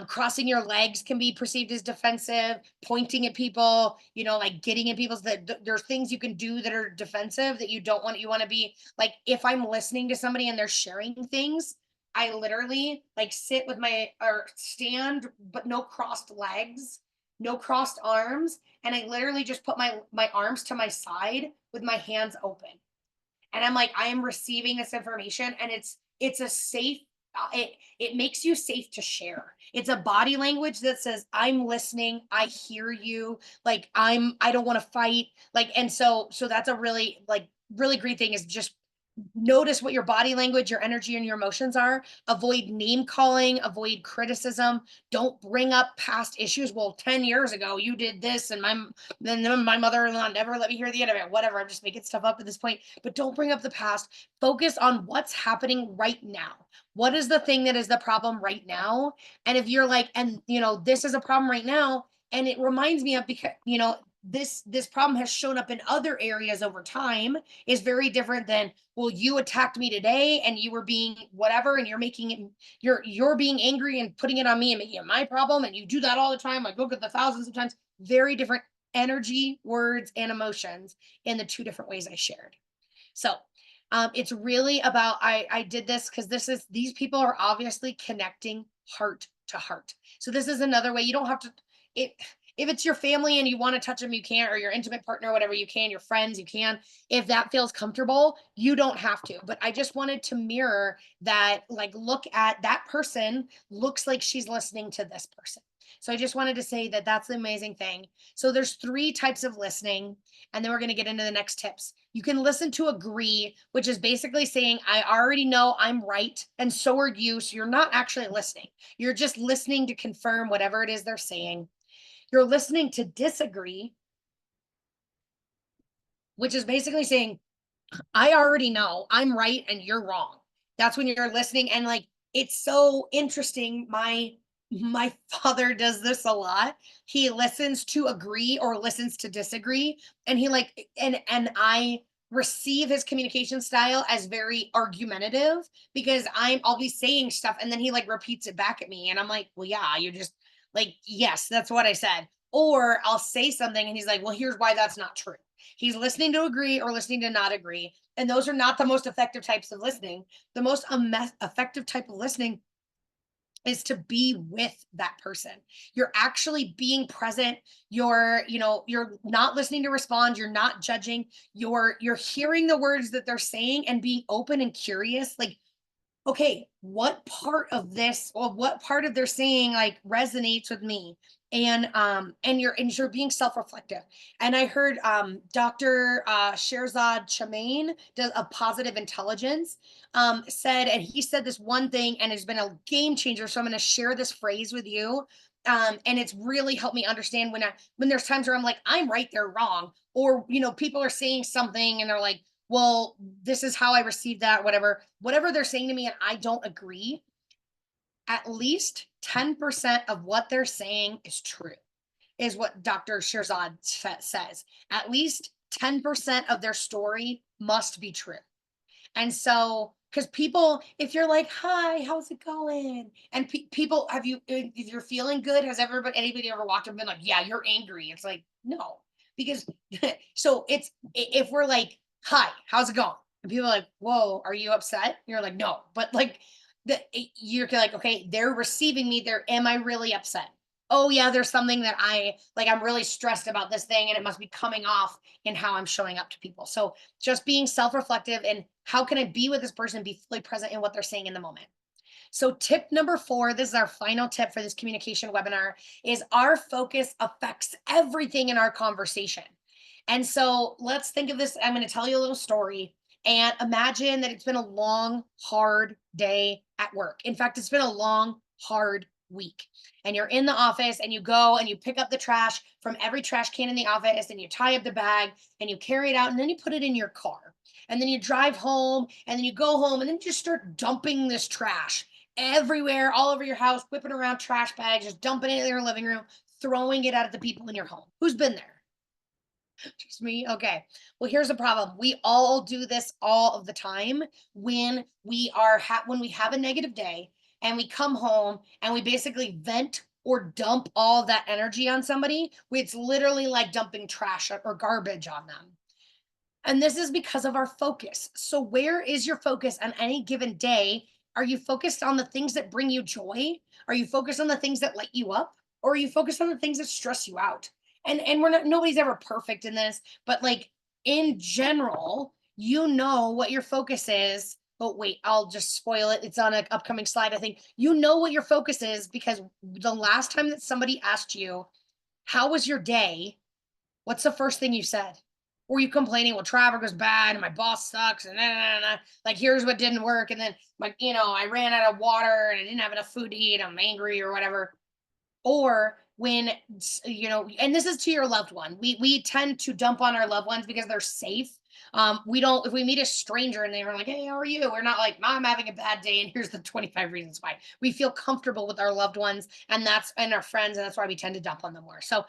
S1: crossing your legs can be perceived as defensive, pointing at people, like getting in people's, there's things you can do that are defensive that you don't want. You want to be like, if I'm listening to somebody and they're sharing things, I literally like sit with my, or stand, but no crossed legs, no crossed arms. And I literally just put my arms to my side with my hands open. And I'm like, I am receiving this information, and it's a safe, it makes you safe to share. It's a body language that says, I'm listening, I hear you, like, I don't want to fight, like. And so that's a really, like, really great thing, is just notice what your body language, your energy, and your emotions are. Avoid name calling, avoid criticism. Don't bring up past issues. Well, 10 years ago you did this, and then my mother-in-law never let me hear the end of it. Whatever, I'm just making stuff up at this point. But don't bring up the past. Focus on what's happening right now. What is the thing that is the problem right now? And if you're like, and this is a problem right now, and it reminds me of, because this problem has shown up in other areas over time, is very different than, well, you attacked me today and you were being whatever, and you're making it, you're being angry and putting it on me and making it my problem, and you do that all the time. Like, look at the thousands of times. Very different energy, words, and emotions in the two different ways I shared. So it's really about, I did this because these people are obviously connecting heart to heart. So this is another way. You don't have to, it, if it's your family and you want to touch them, you can, or your intimate partner, whatever, you can, your friends, you can. If that feels comfortable, you don't have to. But I just wanted to mirror that, like, look at that person, looks like she's listening to this person. So I just wanted to say that that's the amazing thing. So there's 3 types of listening, and then we're going to get into the next tips. You can listen to agree, which is basically saying, I already know I'm right, and so are you. So you're not actually listening. You're just listening to confirm whatever it is they're saying. You're listening to disagree, which is basically saying, I already know I'm right and you're wrong. That's when you're listening. And like, it's so interesting. My father does this a lot. He listens to agree or listens to disagree. And he like, and I receive his communication style as very argumentative, because I'll be saying stuff and then he like repeats it back at me. And I'm like, well, yeah, you just like, yes, that's what I said. Or I'll say something and he's like, well, here's why that's not true. He's listening to agree or listening to not agree. And those are not the most effective types of listening. The most effective type of listening is to be with that person. You're actually being present. You're not listening to respond. You're not judging. You're hearing the words that they're saying and being open and curious. Like, okay, what part of this, or what part of their saying like resonates with me? And you're being self-reflective. And I heard Dr. Sherzad Chamain does a positive intelligence, said, and he said this one thing and it's been a game changer. So I'm going to share this phrase with you. And it's really helped me understand when there's times where I'm like, I'm right, they're wrong. Or, people are saying something and they're like, well, this is how I received that, whatever they're saying to me, and I don't agree. At least 10% of what they're saying is true, is what Dr. Shirzad says. At least 10% of their story must be true. And so, because people, if you're like, hi, how's it going? And people, if you're feeling good, has anybody ever walked up and been like, yeah, you're angry? It's like, no, because so if we're like, hi, how's it going? And people are like, whoa, are you upset? You're like, no, but like, you're like, okay, they're receiving me there. Am I really upset? Oh yeah, there's something that I'm really stressed about this thing, and it must be coming off in how I'm showing up to people. So just being self-reflective and how can I be with this person, be fully present in what they're saying in the moment. So tip number 4, this is our final tip for this communication webinar, is our focus affects everything in our conversation. And so let's think of this. I'm going to tell you a little story. And imagine that it's been a long, hard day at work. In fact, it's been a long, hard week. And you're in the office and you go and you pick up the trash from every trash can in the office and you tie up the bag and you carry it out and then you put it in your car. And then you drive home and then you go home and then you just start dumping this trash everywhere, all over your house, whipping around trash bags, just dumping it in your living room, throwing it out at the people in your home. Who's been there? Just me? Okay. Well, here's the problem. We all do this all of the time when when we have a negative day and we come home and we basically vent or dump all that energy on somebody. It's literally like dumping trash or garbage on them. And this is because of our focus. So, where is your focus on any given day? Are you focused on the things that bring you joy? Are you focused on the things that light you up? Or are you focused on the things that stress you out? And we're not nobody's ever perfect in this, but like in general, you know what your focus is. Oh, wait, I'll just spoil it. It's on an upcoming slide. I think you know what your focus is because the last time that somebody asked you, how was your day? What's the first thing you said? Were you complaining? Well, traffic was bad and my boss sucks and like here's what didn't work. And then I ran out of water and I didn't have enough food to eat. I'm angry or whatever. Or when and this is to your loved one. We tend to dump on our loved ones because they're safe. We don't if we meet a stranger and they're like, hey, how are you? We're not like, I'm having a bad day, and here's the 25 reasons why. We feel comfortable with our loved ones and our friends, and that's why we tend to dump on them more. So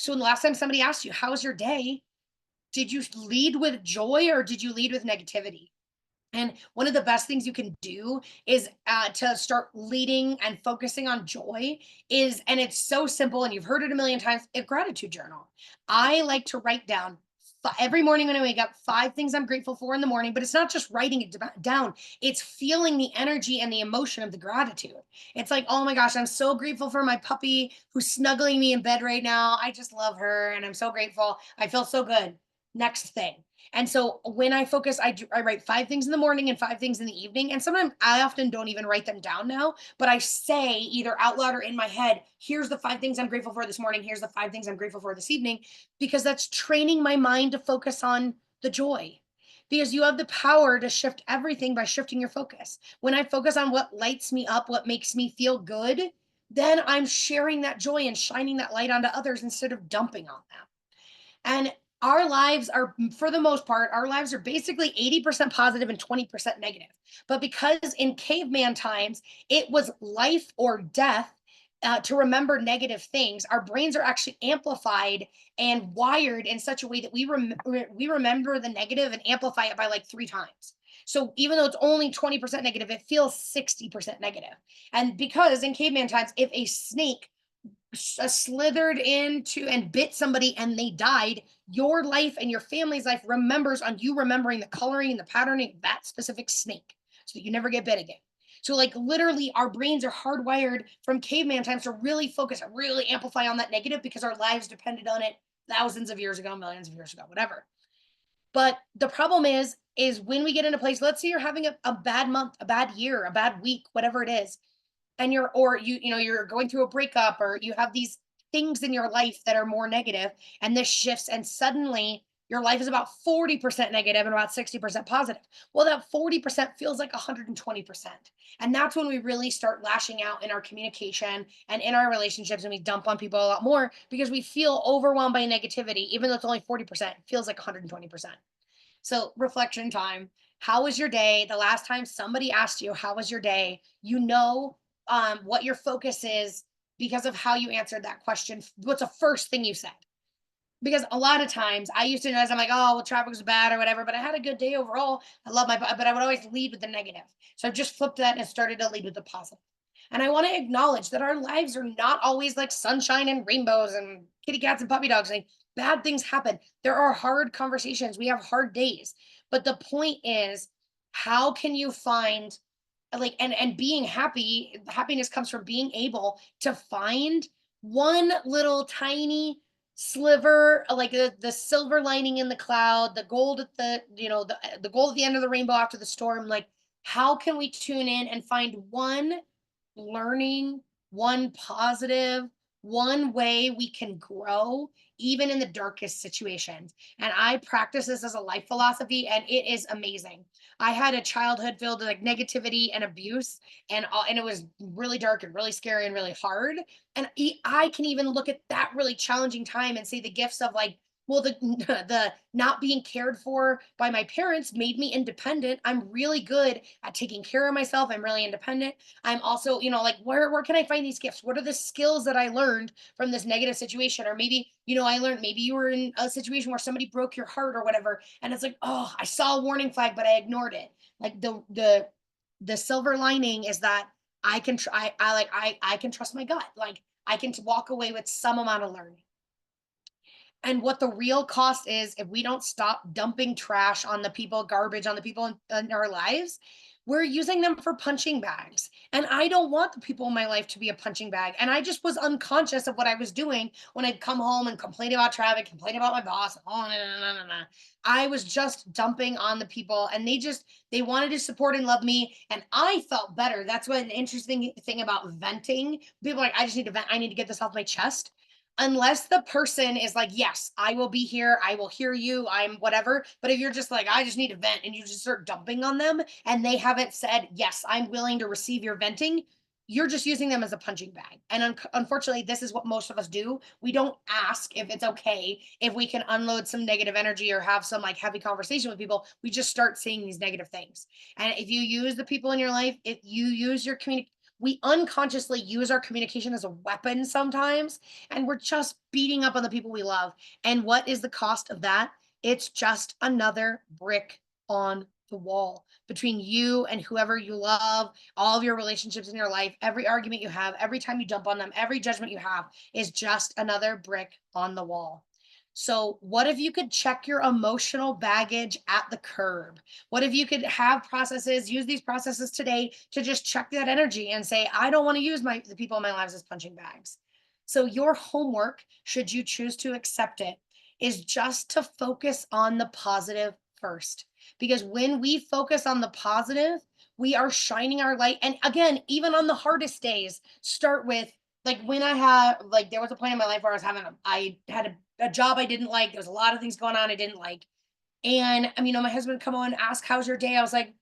S1: the last time somebody asked you, how was your day? Did you lead with joy or did you lead with negativity? And one of the best things you can do is to start leading and focusing on joy and it's so simple, and you've heard it a million times, a gratitude journal. I like to write down every morning when I wake up 5 things I'm grateful for in the morning, but it's not just writing it down. It's feeling the energy and the emotion of the gratitude. It's like, oh my gosh, I'm so grateful for my puppy who's snuggling me in bed right now. I just love her and I'm so grateful. I feel so good. Next thing. And so when I focus, I write 5 things in the morning and 5 things in the evening. And sometimes I often don't even write them down now, but I say either out loud or in my head, here's the 5 things I'm grateful for this morning. Here's the 5 things I'm grateful for this evening, because that's training my mind to focus on the joy. Because you have the power to shift everything by shifting your focus. When I focus on what lights me up, what makes me feel good, then I'm sharing that joy and shining that light onto others instead of dumping on them. And our lives are, for the most part, our lives are basically 80% positive and 20% negative. But because in caveman times, it was life or death to remember negative things, our brains are actually amplified and wired in such a way that we remember the negative and amplify it by like 3 times. So even though it's only 20% negative, it feels 60% negative. And because in caveman times, if a snake slithered into and bit somebody and they died, your life and your family's life remembers on you remembering the coloring and the patterning of that specific snake so that you never get bit again. So, like, literally, our brains are hardwired from caveman times to really focus and really amplify on that negative because our lives depended on it thousands of years ago, millions of years ago, whatever. But the problem is when we get in a place, let's say you're having a bad month, a bad year, a bad week, whatever it is, and you're going through a breakup or you have these things in your life that are more negative, and this shifts and suddenly your life is about 40% negative and about 60% positive. Well, that 40% feels like 120%. And that's when we really start lashing out in our communication and in our relationships, and we dump on people a lot more because we feel overwhelmed by negativity. Even though it's only 40%, it feels like 120%. So, reflection time. How was your day? The last time somebody asked you, how was your day? You know what your focus is because of how you answered that question. What's the first thing you said? Because a lot of times I used to know, I'm like, oh, well, traffic was bad or whatever, but I had a good day overall. I love but I would always lead with the negative. So I've just flipped that and started to lead with the positive. And I want to acknowledge that our lives are not always like sunshine and rainbows and kitty cats and puppy dogs. Like, bad things happen. There are hard conversations. We have hard days. But the point is, how can you find and being happiness comes from being able to find one little tiny sliver, like the silver lining in the cloud, the gold at the gold at the end of the rainbow after the storm. Like, how can we tune in and find one learning, one positive, one way we can grow even in the darkest situations. And I practice this as a life philosophy, and it is amazing. I had a childhood filled with like negativity and abuse, and it was really dark and really scary and really hard. And I can even look at that really challenging time and see the gifts of like, well, the the not being cared for by my parents made me independent. I'm really good at taking care of myself. I'm really independent. I'm also, like where can I find these gifts? What are the skills that I learned from this negative situation? Or maybe, I learned maybe you were in a situation where somebody broke your heart or whatever. And it's like, oh, I saw a warning flag, but I ignored it. Like the silver lining is that I can try I can trust my gut. Like I can walk away with some amount of learning. And what the real cost is if we don't stop dumping trash on the people, garbage on the people in our lives, we're using them for punching bags. And I don't want the people in my life to be a punching bag. And I just was unconscious of what I was doing when I'd come home and complain about traffic, complain about my boss. Oh, no, no, no, no, no. I was just dumping on the people, and they wanted to support and love me. And I felt better. That's what an interesting thing about venting. People are like, I just need to vent. I need to get this off my chest. Unless the person is like, yes, I will be here, I will hear you, I'm whatever. But if you're just like, I just need to vent, and you just start dumping on them and they haven't said, yes, I'm willing to receive your venting, you're just using them as a punching bag. And unfortunately, this is what most of us do. We don't ask if it's okay if we can unload some negative energy or have some like heavy conversation with people. We just start saying these negative things. And if you use the people in your life, if you use your community, we unconsciously use our communication as a weapon sometimes, and we're just beating up on the people we love. And what is the cost of that? It's just another brick on the wall between you and whoever you love, all of your relationships in your life, every argument you have, every time you dump on them, every judgment you have is just another brick on the wall. So, what if you could check your emotional baggage at the curb? What if you could have processes, use these processes today to just check that energy and say, I don't want to use the people in my lives as punching bags. So, your homework, should you choose to accept it, is just to focus on the positive first. Because when we focus on the positive, we are shining our light. And again, even on the hardest days, start with like when I had like there was a point in my life where I had a job I didn't like. There was a lot of things going on I didn't like. And my husband would come on and ask, how's your day? I was like,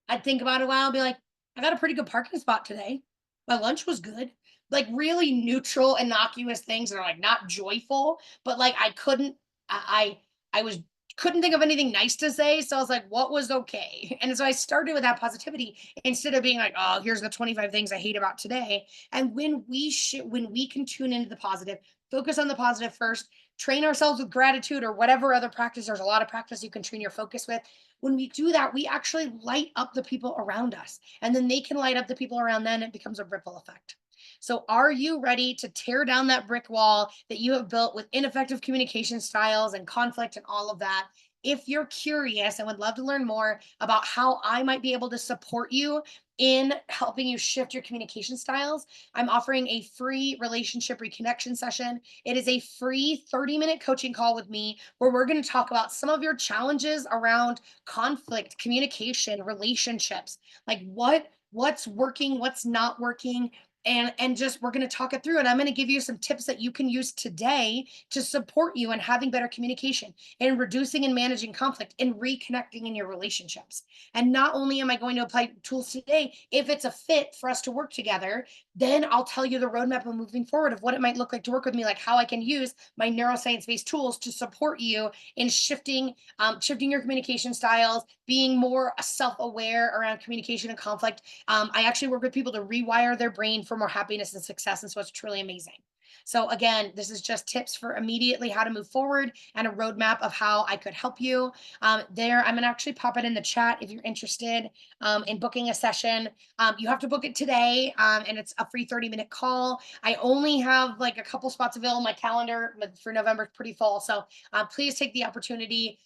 S1: I'd think about it a while and be like, I got a pretty good parking spot today. My lunch was good. Like really neutral, innocuous things that are like not joyful, but like I couldn't, I was couldn't think of anything nice to say. So I was like, what was okay? And so I started with that positivity instead of being like, oh, here's the 25 things I hate about today. And when we can tune into the positive, focus on the positive first, train ourselves with gratitude or whatever other practice. There's a lot of practice you can train your focus with. When we do that, we actually light up the people around us, and then they can light up the people around them. It becomes a ripple effect. So, are you ready to tear down that brick wall that you have built with ineffective communication styles and conflict and all of that? If you're curious and would love to learn more about how I might be able to support you in helping you shift your communication styles, I'm offering a free relationship reconnection session. It is a free 30-minute coaching call with me where we're going to talk about some of your challenges around conflict, communication, relationships, like what's working, what's not working, and just we're going to talk it through, and I'm going to give you some tips that you can use today to support you in having better communication and reducing and managing conflict and reconnecting in your relationships. And not only am I going to apply tools today, if it's a fit for us to work together, then I'll tell you the roadmap of moving forward of what it might look like to work with me, like how I can use my neuroscience based tools to support you in shifting your communication styles, being more self-aware around communication and conflict. I actually work with people to rewire their brain for more happiness and success. And so it's truly amazing. So again, this is just tips for immediately how to move forward and a roadmap of how I could help you. I'm gonna actually pop it in the chat if you're interested in booking a session. You have to book it today, and it's a free 30-minute call. I only have like a couple spots available on my calendar, but for November it's pretty full. So please take the opportunity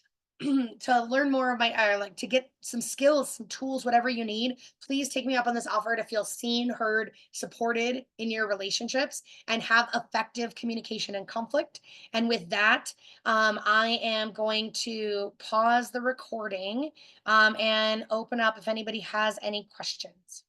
S1: to learn more of my like to get some skills, some tools, whatever you need. Please take me up on this offer to feel seen, heard, supported in your relationships and have effective communication and conflict. And with that, I am going to pause the recording and open up if anybody has any questions.